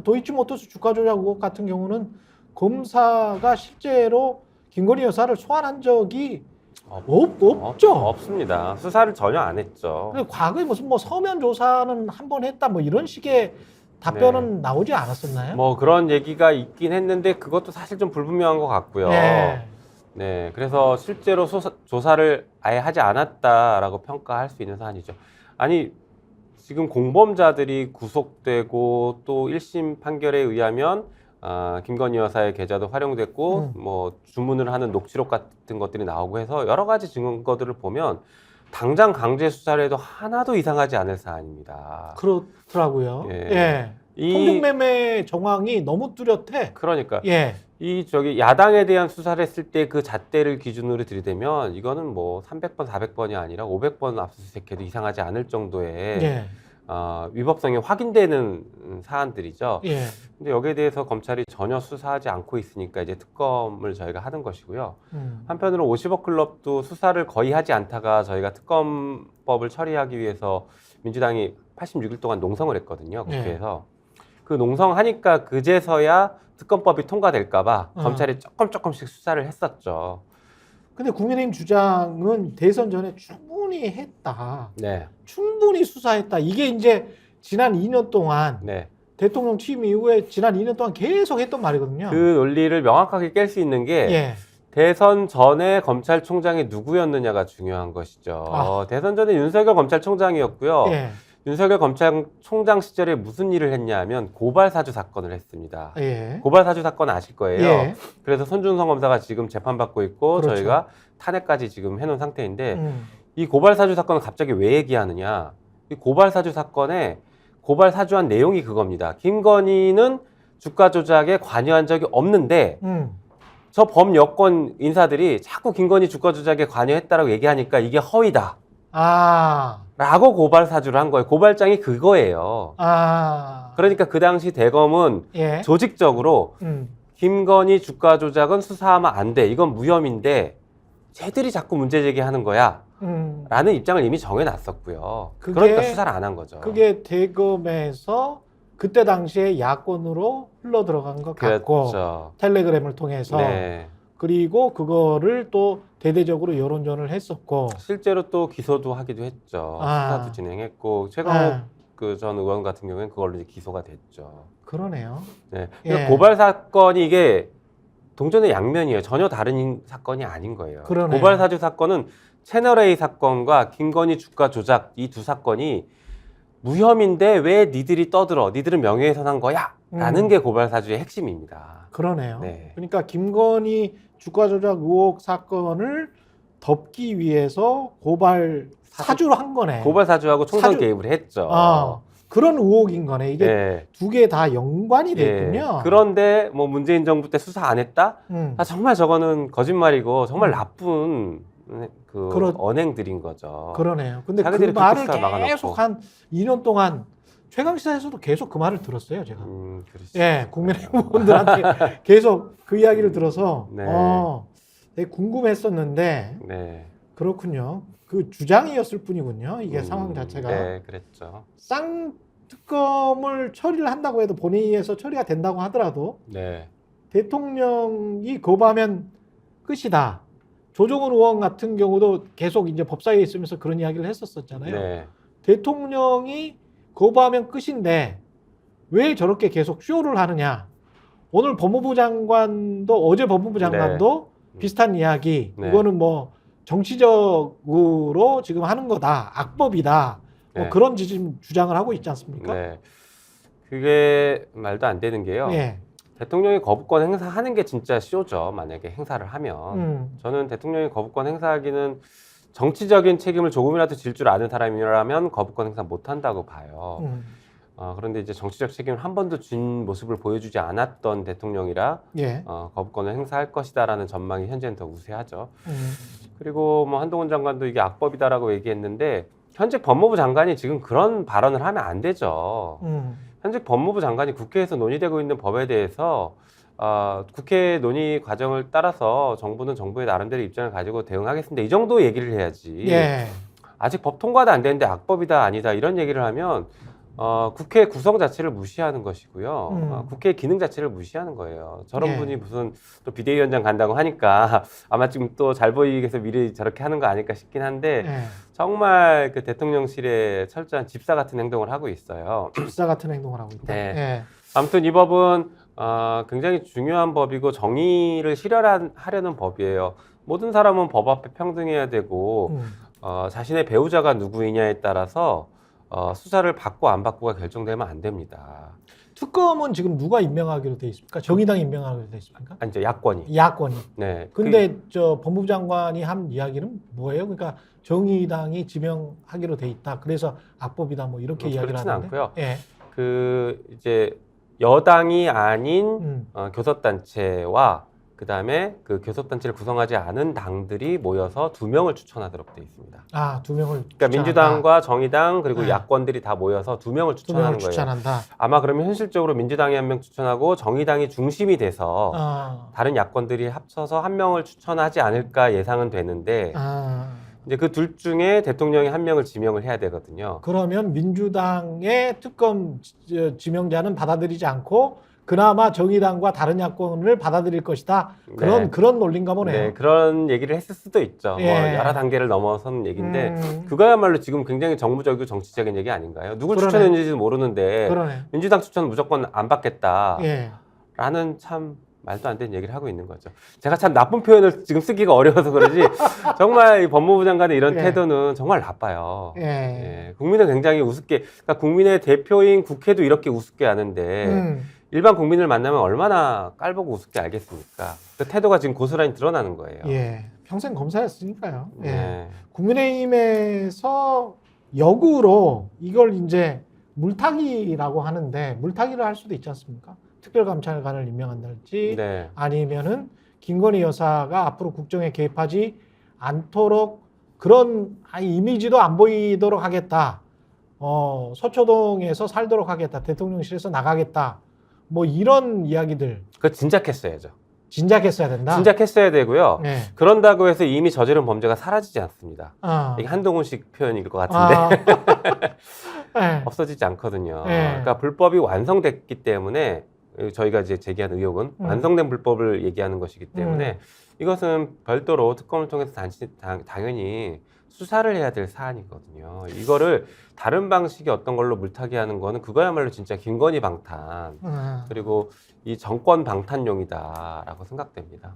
도이치모터스 주가 조작 의혹 같은 경우는 검사가 실제로 김건희 여사를 소환한 적이 없죠. 없습니다. 수사를 전혀 안 했죠. 근데 과거에 무슨 뭐 서면 조사는 한 번 했다 뭐 이런 식의 답변은 나오지 않았었나요? 뭐 그런 얘기가 있긴 했는데 그것도 사실 좀 불분명한 것 같고요. 네, 그래서 실제로 조사를 아예 하지 않았다라고 평가할 수 있는 사안이죠. 아니, 지금 공범자들이 구속되고 또 1심 판결에 의하면 김건희 여사의 계좌도 활용됐고 뭐 주문을 하는 녹취록 같은 것들이 나오고 해서 여러 가지 증거들을 보면 당장 강제 수사를 해도 하나도 이상하지 않을 사안입니다. 그렇더라고요. 예. 통중매매 정황이 너무 뚜렷해. 그러니까 예. 야당에 대한 수사를 했을 때 그 잣대를 기준으로 들이대면 이거는 뭐 300번, 400번이 아니라 500번 압수수색해도 이상하지 않을 정도의 위법성이 확인되는 사안들이죠. 근데 여기에 대해서 검찰이 전혀 수사하지 않고 있으니까 이제 특검을 저희가 하는 것이고요. 한편으로 50억 클럽도 수사를 거의 하지 않다가 저희가 특검법을 처리하기 위해서 민주당이 86일 동안 농성을 했거든요. 국회에서. 그 농성하니까 그제서야 특검법이 통과될까봐 검찰이 조금씩 수사를 했었죠. 근데 국민의힘 주장은 대선 전에 충분히 했다. 네. 충분히 수사했다. 이게 이제 지난 2년 동안 대통령 취임 이후에 지난 2년 동안 계속 했던 말이거든요. 그 논리를 명확하게 깰 수 있는 게 대선 전에 검찰총장이 누구였느냐가 중요한 것이죠. 대선 전에 윤석열 검찰총장이었고요. 윤석열 검찰총장 시절에 무슨 일을 했냐면 고발사주 사건을 했습니다. 고발사주 사건 아실 거예요. 그래서 손준성 검사가 지금 재판받고 있고 저희가 탄핵까지 지금 해놓은 상태인데 이 고발사주 사건을 갑자기 왜 얘기하느냐. 이 고발사주 사건에 고발사주한 내용이 그겁니다. 김건희는 주가 조작에 관여한 적이 없는데 저 범여권 인사들이 자꾸 김건희 주가 조작에 관여했다라고 얘기하니까 이게 허위다. 라고 고발사주를 한 거예요. 고발장이 그거예요. 그러니까 그 당시 대검은 조직적으로 김건희 주가 조작은 수사하면 안 돼. 이건 무혐의인데 쟤들이 자꾸 문제 제기하는 거야. 라는 입장을 이미 정해놨었고요. 그러니까 수사를 안 한 거죠. 그게 대검에서 그때 당시에 야권으로 흘러 들어간 것 같고 텔레그램을 통해서 그리고 그거를 또 대대적으로 여론전을 했었고 실제로 또 기소도 하기도 했죠. 수사도 진행했고 최강욱 그 전 의원 같은 경우에는 그걸로 이제 기소가 됐죠. 그러네요. 고발 사건이 이게 동전의 양면이에요. 전혀 다른 사건이 아닌 거예요. 고발 사주 사건은 채널A 사건과 김건희 주가 조작 이 두 사건이 무혐의인데 왜 니들이 떠들어? 니들은 명예훼손한 거야? 라는 게 고발 사주의 핵심입니다. 그러네요. 그러니까 김건희 주가 조작 의혹 사건을 덮기 위해서 고발 사주로 한 거네. 고발 사주하고 총선 개입을 했죠. 그런 의혹인 거네. 이게 두 개 다 연관이 됐군요. 그런데 뭐 문재인 정부 때 수사 안 했다? 정말 저거는 거짓말이고 정말 나쁜 언행들인 거죠. 그러네요. 근데 그 말을 계속 한 2년 동안 최강시사에서도 계속 그 말을 들었어요, 제가. 국민의힘 의원들한테 계속 그 이야기를 들어서 되게 궁금했었는데 그렇군요. 그 주장이었을 뿐이군요. 이게 상황 자체가. 그랬죠. 쌍특검을 처리를 한다고 해도 본회의에서 처리가 된다고 하더라도 대통령이 거부하면 끝이다. 조정훈 의원 같은 경우도 계속 이제 법사위에 있으면서 그런 이야기를 했었잖아요. 대통령이 거부하면 끝인데 왜 저렇게 계속 쇼를 하느냐. 오늘 법무부 장관도 어제 법무부 장관도 비슷한 이야기. 이거는 뭐 정치적으로 지금 하는 거다. 악법이다. 뭐 그런 주장을 하고 있지 않습니까? 그게 말도 안 되는 게요. 대통령이 거부권 행사하는 게 진짜 쇼죠. 만약에 행사를 하면. 저는 대통령이 거부권 행사하기는 정치적인 책임을 조금이라도 질 줄 아는 사람이라면 거부권 행사 못 한다고 봐요. 그런데 이제 정치적 책임을 한 번도 진 모습을 보여주지 않았던 대통령이라 거부권을 행사할 것이다라는 전망이 현재는 더 우세하죠. 그리고 뭐 한동훈 장관도 이게 악법이다라고 얘기했는데 현직 법무부 장관이 지금 그런 발언을 하면 안 되죠. 현직 법무부 장관이 국회에서 논의되고 있는 법에 대해서 국회 논의 과정을 따라서 정부는 정부의 나름대로 입장을 가지고 대응하겠습니다. 이 정도 얘기를 해야지. 아직 법 통과도 안 됐는데 악법이다 아니다 이런 얘기를 하면 국회 구성 자체를 무시하는 것이고요. 국회 기능 자체를 무시하는 거예요. 저런 예. 분이 무슨 또 비대위원장 간다고 하니까 아마 지금 또 잘 보이기 위해서 미리 저렇게 하는 거 아닐까 싶긴 한데 예. 정말 그 대통령실에 철저한 집사 같은 행동을 하고 있어요. 집사 같은 행동을 하고 있다. 네. 예. 아무튼 이 법은 굉장히 중요한 법이고 정의를 실현하려는 법이에요. 모든 사람은 법 앞에 평등해야 되고 자신의 배우자가 누구이냐에 따라서 수사를 받고 안 받고가 결정되면 안 됩니다. 특검은 지금 누가 임명하기로 돼 있습니까? 정의당이 임명하기로 돼 있습니까? 아니, 이제 야권이. 야권이. 네. 근데 저 법무부 장관이 한 이야기는 뭐예요? 그러니까 정의당이 지명하기로 돼 있다. 그래서 악법이다. 뭐 이렇게 이야기를 그렇지는 하는데. 않고요. 예. 이제 여당이 아닌 교섭단체와 그다음에 그 교섭단체를 구성하지 않은 당들이 모여서 2명을 추천하도록 되어 있습니다. 아, 2명을. 그러니까 민주당과 정의당 그리고 네. 야권들이 다 모여서 2명을 추천하는 2명을 거예요. 추천한다. 아마 그러면 현실적으로 민주당이 1명 추천하고 정의당이 중심이 돼서 다른 야권들이 합쳐서 1명을 추천하지 않을까 예상은 되는데 이제 그 둘 중에 대통령이 1명을 지명을 해야 되거든요. 그러면 민주당의 특검 지명자는 받아들이지 않고 그나마 정의당과 다른 야권을 받아들일 것이다. 그런 논리인가 보네요. 네, 그런 얘기를 했을 수도 있죠. 예. 뭐 여러 단계를 넘어선 얘기인데 그거야말로 지금 굉장히 정무적이고 정치적인 얘기 아닌가요? 누굴 그러네. 추천했는지도 모르는데 그러네. 민주당 추천 무조건 안 받겠다. 예. 라는 참 말도 안 되는 얘기를 하고 있는 거죠. 제가 참 나쁜 표현을 지금 쓰기가 어려워서 그러지 정말 이 법무부 장관의 이런 예. 태도는 정말 나빠요. 예. 예. 국민은 굉장히 우습게, 그러니까 국민의 대표인 국회도 이렇게 우습게 하는데 일반 국민을 만나면 얼마나 깔보고 우습게 알겠습니까? 그 태도가 지금 고스란히 드러나는 거예요. 예. 평생 검사였으니까요. 예. 네. 국민의힘에서 역으로 이걸 이제 물타기라고 하는데 물타기를 할 수도 있지 않습니까? 특별감찰관을 임명한달지 네. 아니면은 김건희 여사가 앞으로 국정에 개입하지 않도록 그런 이미지도 안 보이도록 하겠다. 서초동에서 살도록 하겠다. 대통령실에서 나가겠다. 뭐 이런 이야기들 그거 진작했어야죠. 진작했어야 된다. 진작했어야 되고요. 네. 그런다고 해서 이미 저지른 범죄가 사라지지 않습니다. 이게 한동훈식 표현일 것 같은데 네. 없어지지 않거든요. 네. 그러니까 불법이 완성됐기 때문에 저희가 이제 제기한 의혹은 완성된 불법을 얘기하는 것이기 때문에 이것은 별도로 특검을 통해서 당연히 수사를 해야 될 사안이거든요. 이거를 다른 방식의 어떤 걸로 물타기하는 거는 그거야말로 진짜 김건희 방탄 그리고 이 정권 방탄용이다라고 생각됩니다.